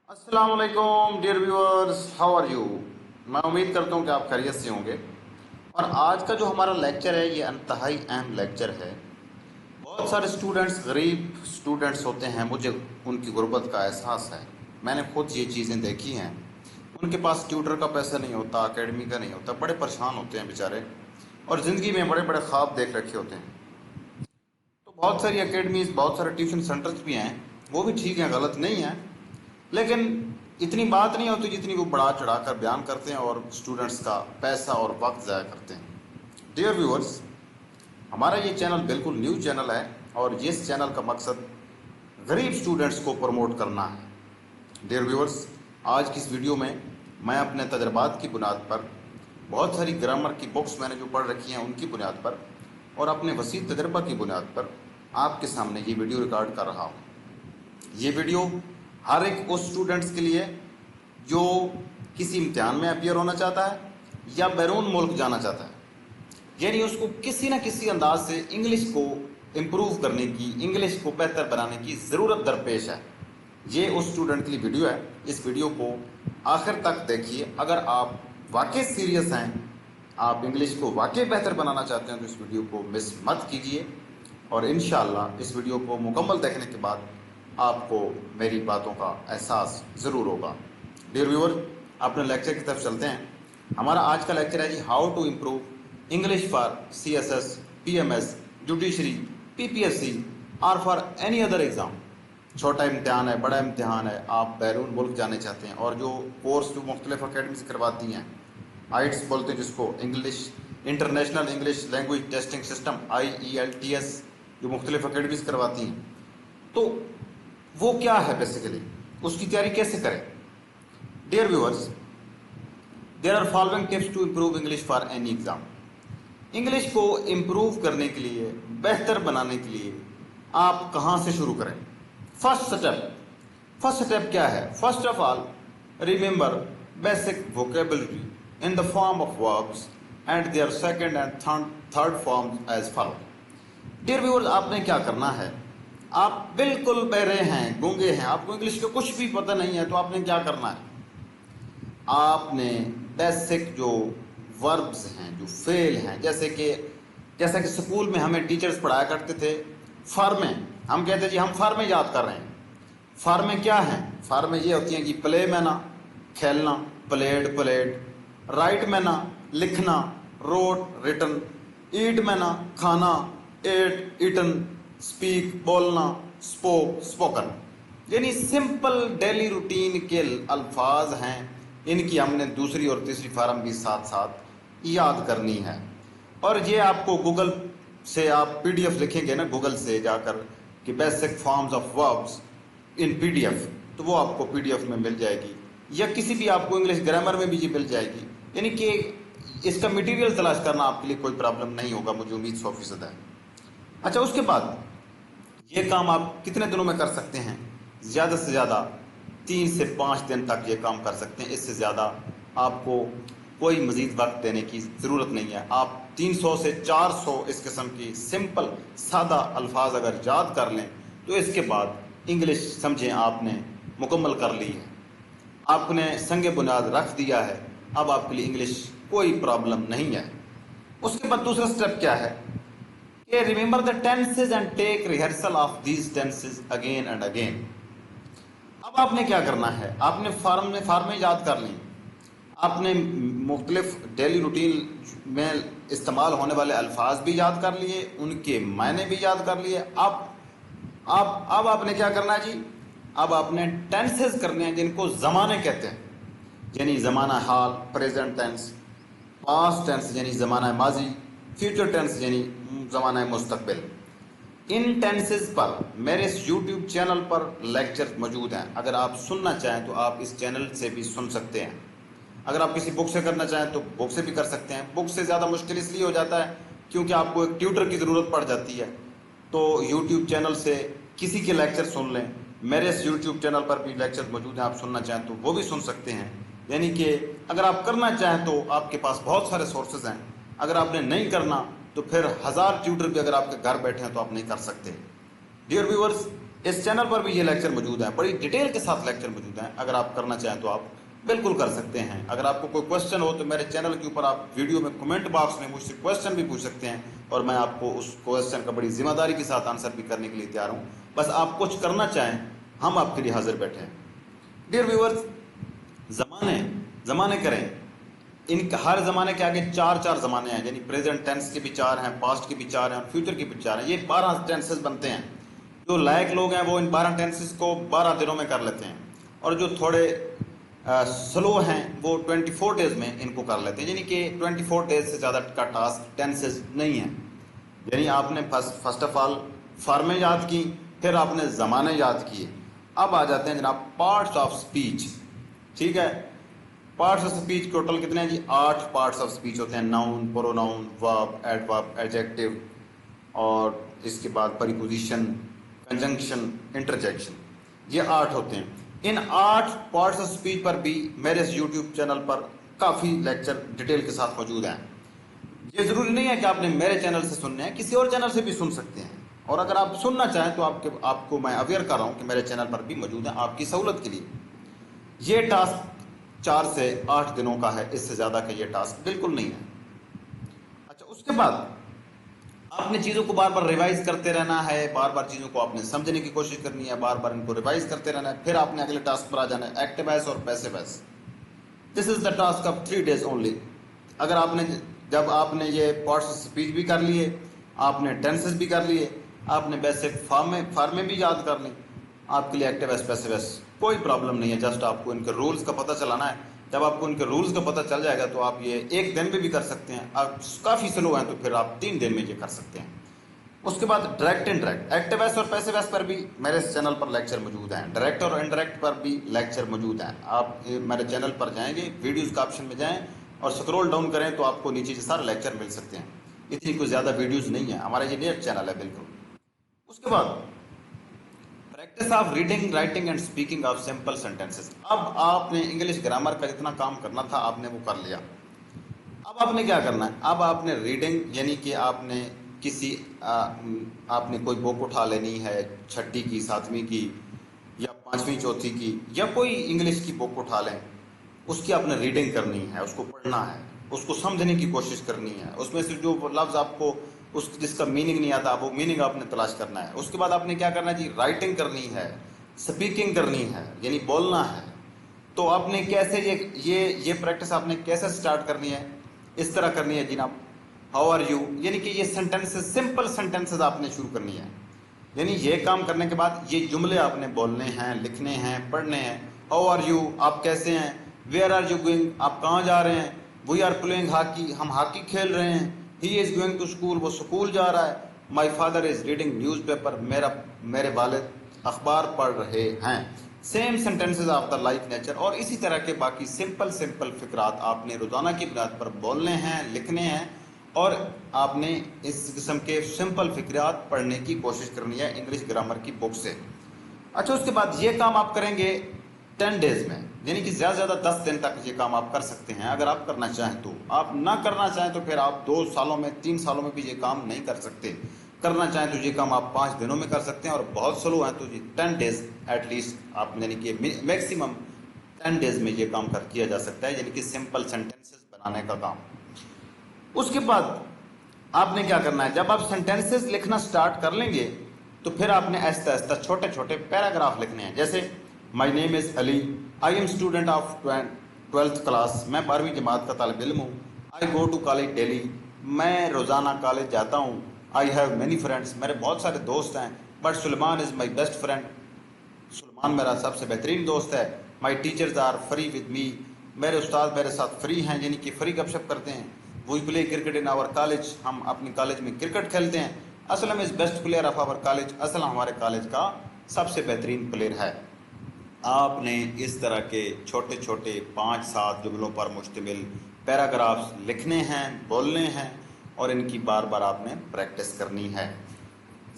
अस्सलाम वालेकुम dear viewers, how are you. मैं उम्मीद करता हूँ कि आप खैरियत से होंगे। और आज का जो हमारा लेक्चर है ये इंतहाई अहम लेक्चर है। बहुत सारे स्टूडेंट्स गरीब स्टूडेंट्स होते हैं, मुझे उनकी गुर्बत का एहसास है। मैंने खुद ये चीज़ें देखी हैं। उनके पास ट्यूटर का पैसा नहीं होता, एकेडमी का नहीं होता, बड़े परेशान होते हैं बेचारे, और ज़िंदगी में बड़े बड़े ख्वाब देख रखे होते हैं। तो बहुत सारी एकेडमीज, बहुत सारे ट्यूशन सेंटर्स भी हैं, वो भी ठीक हैं, गलत नहीं है, लेकिन इतनी बात नहीं होती जितनी वो बढ़ा चढ़ा कर बयान करते हैं और स्टूडेंट्स का पैसा और वक्त ज़ाया करते हैं। डियर व्यूअर्स, हमारा ये चैनल बिल्कुल न्यू चैनल है और इस चैनल का मकसद गरीब स्टूडेंट्स को प्रमोट करना है। डियर व्यूअर्स, आज की इस वीडियो में मैं अपने तजर्बात की बुनियाद पर, बहुत सारी ग्रामर की बुक्स मैंने जो पढ़ रखी हैं उनकी बुनियाद पर और अपने वसी तजर्बा की बुनियाद पर आपके सामने ये वीडियो रिकॉर्ड कर रहा हूँ। ये वीडियो हर एक उस स्टूडेंट्स के लिए जो किसी इम्तिहान में अपियर होना चाहता है या बैरून मुल्क जाना चाहता है, यानी उसको किसी न किसी अंदाज से इंग्लिश को इम्प्रूव करने की, इंग्लिश को बेहतर बनाने की ज़रूरत दरपेश है। ये उस स्टूडेंट के लिए वीडियो है। इस वीडियो को आखिर तक देखिए। अगर आप वाकई सीरियस हैं, आप इंग्लिश को वाकई बेहतर बनाना चाहते हैं, तो इस वीडियो को मिस मत कीजिए और इंशाअल्लाह इस वीडियो को मुकम्मल देखने के बाद आपको मेरी बातों का एहसास ज़रूर होगा। डियर व्यूअर, अपने लेक्चर की तरफ चलते हैं। हमारा आज का लेक्चर है जी, how to improve English for CSS, PMS, judiciary, PPSC और फॉर एनी अदर एग्ज़ाम। छोटा इम्तिहान है, बड़ा इम्तिहान है, आप बैरून मुल्क जाने चाहते हैं और जो कोर्स जो मुख्तलिफ अकेडमी से करवाती हैं, आइट्स बोलते हैं जिसको, English international English language testing system, IELTS, जो मुख्तलिफ अकेडमी से करवाती हैं, तो वो क्या है बेसिकली, उसकी तैयारी कैसे करें। Dear viewers, there are following tips to improve English for any exam. English को इम्प्रूव करने के लिए, बेहतर बनाने के लिए आप कहाँ से शुरू करें। फर्स्ट स्टेप क्या है? First of all, remember basic vocabulary in the form of verbs and their second and third forms as follow. Dear viewers, आपने क्या करना है, आप बिल्कुल बहरे हैं, गूंगे हैं, आपको इंग्लिश का कुछ भी पता नहीं है, तो आपने क्या करना है, आपने बेसिक जो वर्ब्स हैं, जो फेल हैं, जैसा कि स्कूल में हमें टीचर्स पढ़ाया करते थे, फॉर्में, हम कहते जी हम फॉर्में याद कर रहे हैं। फॉर्में क्या हैं? फॉर्में ये होती हैं कि प्ले में ना, खेलना, प्लेड प्लेड, राइट में ना, लिखना, रोट रिटन, ईट में ना, खाना, एट ईटन, स्पीक बोलना, स्पोक स्पोकन। यानी सिंपल डेली रूटीन के अल्फाज हैं, इनकी हमने दूसरी और तीसरी फार्म भी साथ साथ याद करनी है। और ये आपको गूगल से, आप PDF लिखेंगे ना गूगल से जाकर कि basic forms of verbs in PDF, तो वो आपको PDF में मिल जाएगी, या किसी भी आपको इंग्लिश ग्रामर में भी ये मिल जाएगी। यानी कि इसका मटेरियल तलाश करना आपके लिए कोई प्रॉब्लम नहीं होगा, मुझे उम्मीद 100% है। अच्छा, उसके बाद ये काम आप कितने दिनों में कर सकते हैं? ज़्यादा से ज़्यादा 3 से 5 दिन तक ये काम कर सकते हैं। इससे ज़्यादा आपको कोई मज़ीद वक्त देने की ज़रूरत नहीं है। आप 300 से 400 इस किस्म की सिंपल सादा अल्फाज अगर याद कर लें, तो इसके बाद इंग्लिश समझें आपने मुकम्मल कर ली है, आपने संग बुनियाद रख दिया है। अब आपके लिए इंग्लिश कोई प्रॉब्लम नहीं है। उसके बाद दूसरा स्टेप क्या है कि remember the tenses and take rehearsal of these tenses again and again. अब आपने क्या करना है, आपने फार्में याद कर ली, आपने मुख्तलिफ डेली रूटीन में इस्तेमाल होने वाले अल्फाज भी याद कर लिए, उनके मायने भी याद कर लिए। अब आपने क्या करना है जी, अब आपने टेंसेज करने हैं जिनको ज़माने कहते हैं, यानी ज़माना हाल प्रेजेंट टेंस, पास्ट टेंस यानी ज़माना माजी, फ्यूचर टेंस यानी ज़माना मुस्तकबिल। इन टेंसेस पर मेरे इस YouTube चैनल पर लेक्चर मौजूद हैं। अगर आप सुनना चाहें तो आप इस चैनल से भी सुन सकते हैं। अगर आप किसी बुक से करना चाहें तो बुक से भी कर सकते हैं। बुक से ज़्यादा मुश्किल इसलिए हो जाता है क्योंकि आपको एक ट्यूटर की ज़रूरत पड़ जाती है। तो YouTube चैनल से किसी के लेक्चर सुन लें। मेरे इस YouTube चैनल पर भी लेक्चर मौजूद हैं, आप सुनना चाहें तो वो भी सुन सकते हैं। यानी कि अगर आप करना चाहें तो आपके पास बहुत सारे सोर्सेज हैं। अगर आपने नहीं करना तो फिर 1000 ट्यूटर भी अगर आपके घर बैठे हैं तो आप नहीं कर सकते। डियर व्यूअर्स, इस चैनल पर भी ये लेक्चर मौजूद हैं, बड़ी डिटेल के साथ लेक्चर मौजूद हैं। अगर आप करना चाहें तो आप बिल्कुल कर सकते हैं। अगर आपको कोई क्वेश्चन हो तो मेरे चैनल के ऊपर आप वीडियो में कमेंट बॉक्स में मुझसे क्वेश्चन भी पूछ सकते हैं, और मैं आपको उस क्वेश्चन का बड़ी जिम्मेदारी के साथ आंसर भी करने के लिए तैयार हूँ। बस आप कुछ करना चाहें, हम आपके लिए हाजिर बैठे हैं। डियर व्यूअर्स, ज़माने करें, इन हर ज़माने के आगे चार ज़माने हैं, यानी प्रेजेंट टेंस के भी चार हैं, पास्ट के भी चार हैं और फ्यूचर के भी चार हैं। ये 12 टेंसेस बनते हैं। जो लायक लोग हैं वो इन 12 टेंसेस को 12 दिनों में कर लेते हैं, और जो थोड़े स्लो हैं वो 24 डेज में इनको कर लेते हैं। यानी कि 24 डेज से ज़्यादा का टास्क टेंसेस नहीं है। यानी आपने फर्स्ट ऑफ ऑल फॉर्में याद की, फिर आपने ज़माने याद किए। अब आ जाते हैं जनाब पार्ट्स ऑफ स्पीच। ठीक है, पार्ट्स ऑफ स्पीच टोटल कितने हैं जी? 8 पार्ट्स ऑफ स्पीच होते हैं। Noun, pronoun, verb, adverb, adjective, और इसके बाद प्रीपोजिशन, कंजंक्शन, इंटरजेक्शन, ये 8 होते हैं। इन 8 पार्ट्स ऑफ स्पीच पर भी मेरे इस यूट्यूब चैनल पर काफ़ी लेक्चर डिटेल के साथ मौजूद हैं। ये ज़रूरी नहीं है कि आपने मेरे चैनल से सुनने हैं, किसी और चैनल से भी सुन सकते हैं। और अगर आप सुनना चाहें तो आपको मैं अवेयर कर रहा हूँ कि मेरे चैनल पर भी मौजूद है आपकी सहूलत के लिए। ये टास्क 4 से 8 दिनों का है, इससे ज़्यादा का ये टास्क बिल्कुल नहीं है। अच्छा, उसके बाद आपने चीज़ों को बार बार रिवाइज करते रहना है, बार बार चीज़ों को आपने समझने की कोशिश करनी है, बार बार इनको रिवाइज करते रहना है। फिर आपने अगले टास्क पर आ जाना है, एक्टिव वॉइस और passive voice. This is the task of 3 days only. अगर जब आपने ये पार्ट्स ऑफ स्पीच भी कर लिए, आपने टेंसेस भी कर लिए, आपने बेसिक फॉर्में भी याद कर ली, आपके लिए एक्टिव वॉइस, पैसिव वॉइस कोई प्रॉब्लम नहीं है। जस्ट आपको इनके रूल्स का पता चलाना है। जब आपको इनके रूल्स का पता चल जाएगा तो आप ये 1 दिन में भी कर सकते हैं। आप काफ़ी स्लो हैं तो फिर आप 3 दिन में ये कर सकते हैं। उसके बाद डायरेक्ट, इनडायरेक्ट, एक्टिव वॉइस और पैसिव वॉइस पर भी मेरे चैनल पर लेक्चर मौजूद हैं। डायरेक्ट और इनडायरेक्ट पर भी लेक्चर मौजूद हैं। आप मेरे चैनल पर जाएंगे, वीडियोज़ का ऑप्शन में जाएँ और स्क्रॉल डाउन करें तो आपको नीचे से सारे लेक्चर मिल सकते हैं। इतनी कोई ज़्यादा वीडियोज़ नहीं है, हमारा ये नया चैनल है बिल्कुल। उसके बाद practice of reading, writing and speaking of simple sentences. अब आपने इंग्लिश ग्रामर का जितना काम करना था आपने वो कर लिया। अब आपने क्या करना है? अब आपने रीडिंग, यानी कि आपने आपने कोई बुक उठा लेनी है, 6ठी की, 7वीं की या 5वीं, 4थी की, या कोई इंग्लिश की बुक उठा लें। उसकी आपने रीडिंग करनी है, उसको पढ़ना है, उसको समझने की कोशिश करनी है। उसमें से जो लफ्ज़ आपको जिसका मीनिंग नहीं आता वो मीनिंग आपने तलाश करना है। उसके बाद आपने क्या करना है जी? राइटिंग करनी है, स्पीकिंग करनी है, यानी बोलना है। तो आपने कैसे ये प्रैक्टिस आपने कैसे स्टार्ट करनी है? इस तरह करनी है जनाब, हाउ आर यू, यानी कि ये सेंटेंसेस, सिंपल सेंटेंसेस आपने शुरू करनी है। यानी ये काम करने के बाद ये जुमले आपने बोलने हैं, लिखने हैं, पढ़ने हैं। हाउ आर यू, आप कैसे हैं? वेयर आर यू गोइंग, आप कहाँ जा रहे हैं? वी आर प्लेइंग हॉकी, हम हॉकी खेल रहे हैं। He is going to school, वो स्कूल जा रहा है। My father is reading newspaper, मेरे वालिद अखबार पढ़ रहे हैं। Same sentences of the life nature, और इसी तरह के बाकी सिंपल फिक्रात आपने रोज़ाना की बुनियाद पर बोलने हैं, लिखने हैं, और आपने इस किस्म के सिंपल फिक्रात पढ़ने की कोशिश करनी है इंग्लिश ग्रामर की बुक से। अच्छा, उसके बाद ये काम आप करेंगे 10 डेज में, यानी कि ज़्यादा से ज़्यादा 10 दिन तक ये काम आप कर सकते हैं अगर आप करना चाहें तो। आप ना करना चाहें तो फिर आप 2 सालों में, 3 सालों में भी ये काम नहीं कर सकते। करना चाहें तो ये काम आप 5 दिनों में कर सकते हैं, और बहुत स्लो हैं तो ये 10 डेज एटलीस्ट आप, यानी कि मैक्सिमम 10 डेज में ये काम किया जा सकता है, यानी कि सिंपल सेंटेंसेस बनाने का काम। उसके बाद आपने क्या करना है? जब आप सेंटेंसेस लिखना स्टार्ट कर लेंगे तो फिर आपने आहिस्ता आहिस्ता छोटे छोटे पैराग्राफ लिखने हैं। जैसे my name is Ali, I am student of 12th class, मैं 12वीं जमात का तालिब इल्म हूँ। आई गो टू कॉलेज डेली, मैं रोज़ाना कॉलेज जाता हूँ। आई हैव मैनी फ्रेंड्स, मेरे बहुत सारे दोस्त हैं। But Suleman is my best friend, Suleman मेरा सबसे बेहतरीन दोस्त है। My teachers are free with me, मेरे उस्ताद मेरे साथ फ्री हैं, यानी कि फ्री गपशप करते हैं। We play cricket in our college, हम अपनी कॉलेज में क्रिकेट खेलते हैं। Aslam is best player of our college, Aslam हमारे कॉलेज का सबसे बेहतरीन प्लेयर है। आपने इस तरह के छोटे छोटे 5-7 जुमलों पर मुश्तमिल पैराग्राफ्स लिखने हैं, बोलने हैं, और इनकी बार बार आपने प्रैक्टिस करनी है।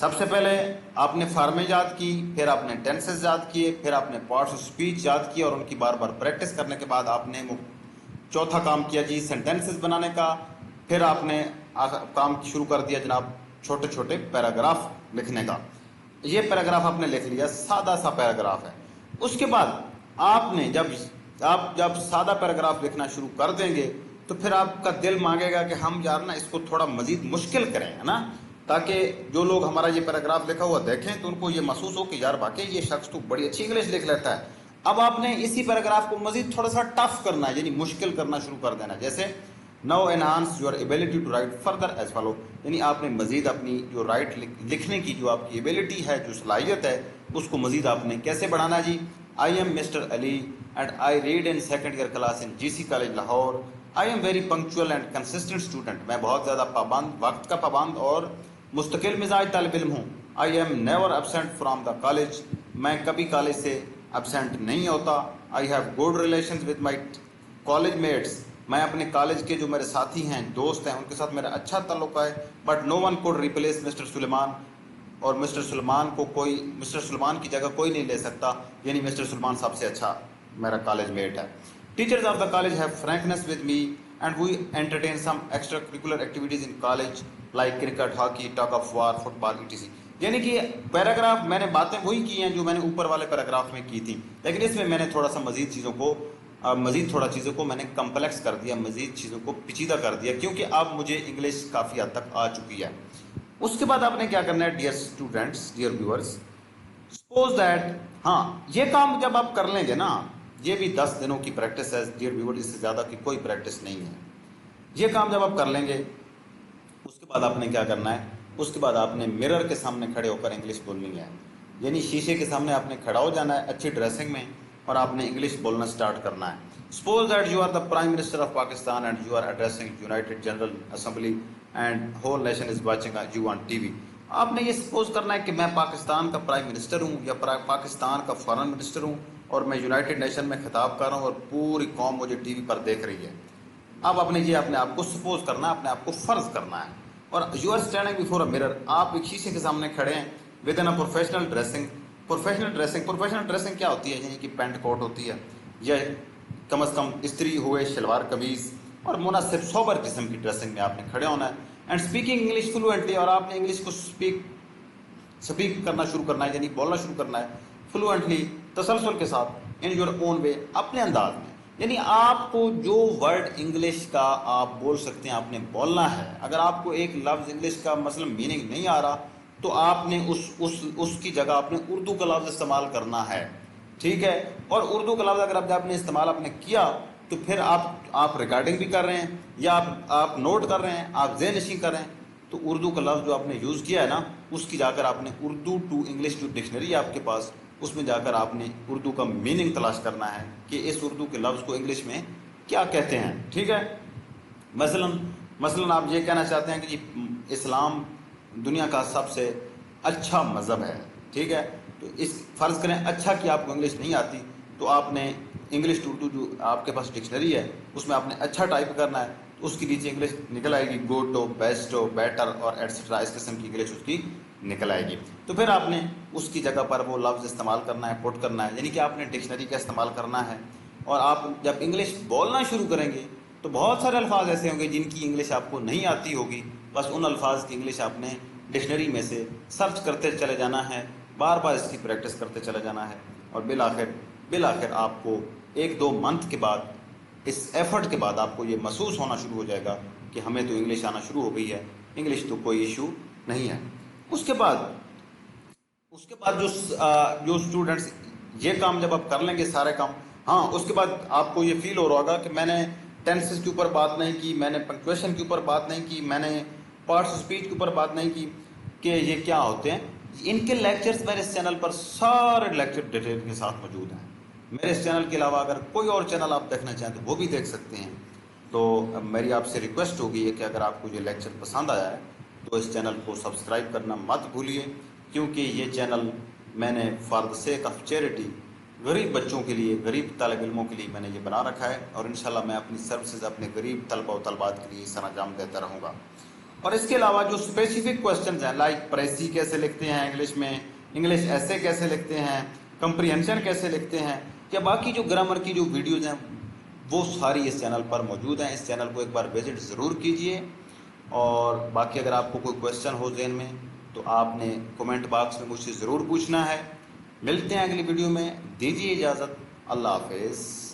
सबसे पहले आपने फॉर्में याद की, फिर आपने टेंसेस याद किए, फिर आपने पार्ट्स ऑफ स्पीच याद किए, और उनकी बार बार प्रैक्टिस करने के बाद आपने चौथा काम किया जी सेंटेंसेस बनाने का। फिर आपने काम शुरू कर दिया जनाब छोटे छोटे पैराग्राफ लिखने का। یہ پیراگراف آپ نے لکھ لیا، سادہ سا پیراگراف ہے. اس کے بعد آپ نے جب سادہ پیراگراف لکھنا شروع کر دیں گے تو پھر آپ کا دل مانگے گا کہ ہم یار نا اس کو تھوڑا مزید مشکل کریں، ہے نا، تاکہ جو لوگ ہمارا یہ پیراگراف لکھا ہوا دیکھیں تو ان کو یہ محسوس ہو کہ یار واقعی یہ شخص تو بڑی اچھی انگلش لکھ لیتا ہے. اب آپ نے اسی پیراگراف کو مزید تھوڑا سا ٹف کرنا ہے، یعنی مشکل کرنا شروع کر دینا. جیسے now enhance your ability to write further as follow, یعنی آپ نے مزید اپنی جو رائٹ لکھنے کی جو آپ کی ایبلٹی ہے، جو صلاحیت ہے، اس کو مزید آپ نے کیسے بڑھانا جی. I am Mr Ali and I read in second year class in G C college Lahore. I am very punctual and consistent student, میں بہت زیادہ وقت کا پابند اور مستقل مزاج طالب علم ہوں. I am never absent from the college, میں کبھی کالج سے ایبسینٹ نہیں ہوتا. I have good relations with my college mates, میں اپنے کالج کے جو میرے ساتھی ہیں، دوست ہیں، ان کے ساتھ میرا اچھا تعلق ہے. But no one could replace Mr Suleman, اور مسٹر سلمان کی جگہ کوئی نہیں لے سکتا، یعنی مسٹر سلمان سب سے اچھا میرا کالج میٹ ہے. Teachers of the college have frankness with me and we entertain some extracurricular activities in college like cricket, hockey, tug of war, football etc. یعنی کہ پیراگراف میں نے باتیں وہی کی ہیں جو میں نے اوپر والے پیراگراف میں کی تھیں، لیکن اس میں نے تھوڑا سا مزید چیزوں کو میں نے کمپلیکس کر دیا، مزید چیزوں کو پیچیدہ کر دیا، کیونکہ اب مجھے انگلش کافی حد تک آ چکی ہے. اس کے بعد آپ نے کیا کرنا ہے dear students, dear viewers, suppose that, ہاں یہ کام جب آپ کر لیں گے نا، یہ بھی 10 دنوں کی پریکٹس ہے ڈیئر ویور، اس سے زیادہ کی کوئی پریکٹس نہیں ہے. یہ کام جب آپ کر لیں گے اس کے بعد آپ نے کیا کرنا ہے، اس کے بعد آپ نے مرر کے سامنے کھڑے ہو کر انگلش بولنی ہے. یعنی شیشے کے سامنے آپ نے کھڑا ہو جانا ہے اچھی ڈریسنگ میں، اور آپ نے انگلش بولنا سٹارٹ کرنا ہے. Suppose that you are the prime minister of Pakistan and you are addressing United General Assembly and whole nation is watching you on TV. آپ نے یہ سپوز کرنا ہے کہ میں پاکستان کا پرائم منسٹر ہوں یا پاکستان کا فارن منسٹر ہوں، اور میں یونائٹڈ نیشن میں خطاب کر رہا ہوں اور پوری قوم مجھے ٹی وی پر دیکھ رہی ہے. اب آپ نے یہ اپنے آپ کو سپوز کرنا ہے، اپنے آپ کو فرض کرنا ہے. اور you are standing before a mirror, آپ ایک شیشے کے سامنے کھڑے ہیں within a professional dressing. Professional dressing کیا ہوتی ہے؟ یعنی کہ پینٹ کوٹ ہوتی ہے، یا کم از کم استری ہوئے شلوار قمیض اور مناسب سوبر قسم کی ڈریسنگ میں آپ نے کھڑے ہونا ہے. اینڈ اسپیکنگ انگلش فلوئنٹلی، اور آپ نے انگلش کو اسپیک کرنا شروع کرنا ہے، یعنی بولنا شروع کرنا ہے فلوئنٹلی، تسلسل کے ساتھ، ان یور اون وے، اپنے انداز میں. یعنی آپ کو جو ورڈ انگلش کا آپ بول سکتے ہیں آپ نے بولنا ہے. اگر آپ کو ایک لفظ انگلش کا مثلا میننگ نہیں آ رہا تو آپ نے اس کی جگہ آپ نے اردو کا لفظ استعمال کرنا ہے، ٹھیک ہے. اور اردو کا لفظ اگر آپ نے استعمال آپ نے کیا تو پھر آپ ریکارڈنگ بھی کر رہے ہیں یا آپ نوٹ کر رہے ہیں، آپ ذہن نشین کر رہے ہیں، تو اردو کا لفظ جو آپ نے یوز کیا ہے نا، اس کی جا کر آپ نے اردو ٹو انگلش جو ڈکشنری ہے آپ کے پاس، اس میں جا کر آپ نے اردو کا میننگ تلاش کرنا ہے کہ اس اردو کے لفظ کو انگلش میں کیا کہتے ہیں، ٹھیک ہے. مثلاً آپ یہ کہنا چاہتے ہیں کہ جی اسلام دنیا کا سب سے اچھا مذہب ہے، ٹھیک ہے. تو اس فرض کریں اچھا کہ آپ کو انگلش نہیں آتی تو آپ نے انگلش ٹو اردو جو آپ کے پاس ڈکشنری ہے اس میں آپ نے اچھا ٹائپ کرنا ہے، تو اس کے نیچے انگلش نکل آئے گی، گڈ ہو، بیسٹ ہو، بیٹر اور ایٹسٹرا، اس قسم کی انگلش اس کی نکل آئے گی. تو پھر آپ نے اس کی جگہ پر وہ لفظ استعمال کرنا ہے، پٹ کرنا ہے، یعنی کہ آپ نے ڈکشنری کا استعمال کرنا ہے. اور آپ جب انگلش بولنا شروع کریں گے تو بہت سارے الفاظ ایسے ہوں گے جن کی انگلش آپ کو نہیں آتی ہوگی، بس ان الفاظ کی انگلش آپ نے ڈکشنری میں سے سرچ کرتے چلے جانا ہے، بار بار اس کی پریکٹس کرتے چلے جانا ہے، اور بالآخر آپ کو 1-2 منتھ کے بعد، اس ایفرٹ کے بعد آپ کو یہ محسوس ہونا شروع ہو جائے گا کہ ہمیں تو انگلش آنا شروع ہو گئی ہے، انگلش تو کوئی ایشو نہیں ہے. اس کے بعد جو اسٹوڈنٹس یہ کام جب آپ کر لیں گے سارے کام، ہاں اس کے بعد آپ کو یہ فیل ہو رہا ہوگا کہ میں نے ٹینسز کے اوپر بات نہیں کی، میں نے پنکچویشن کے اوپر بات نہیں کی، میں نے پارٹس آف اسپیچ کے اوپر بات نہیں کی کہ یہ کیا ہوتے ہیں. ان کے لیکچرز میرے اس چینل پر سارے لیکچر ڈیٹیل کے ساتھ موجود ہیں. میرے اس چینل کے علاوہ اگر کوئی اور چینل آپ دیکھنا چاہیں تو وہ بھی دیکھ سکتے ہیں. تو میری آپ سے ریکویسٹ ہوگی ہے کہ اگر آپ کو یہ لیکچر پسند آیا ہے تو اس چینل کو سبسکرائب کرنا مت بھولیے، کیونکہ یہ چینل میں نے for the sake of charity غریب بچوں کے لیے، غریب طالب علموں کے لیے میں نے یہ بنا رکھا ہے، اور انشاءاللہ میں اپنی سروسز اپنے غریب طلبہ و طالبات کے لیے سر انجام دیتا رہوں گا. اور اس کے علاوہ جو اسپیسیفک کویسچنز ہیں، لائک پریسی کیسے لکھتے ہیں انگلش میں، انگلش ایسے کیسے لکھتے ہیں، کمپریہنشن کیسے لکھتے ہیں، یا باقی جو گرامر کی جو ویڈیوز ہیں وہ ساری اس چینل پر موجود ہیں. اس چینل کو ایک بار وزٹ ضرور کیجئے. اور باقی اگر آپ کو کوئی کویسچن ہو ذہن میں تو آپ نے کومنٹ باکس میں مجھ سے ضرور پوچھنا ہے. ملتے ہیں اگلی ویڈیو میں. دیجیے اجازت. اللہ حافظ.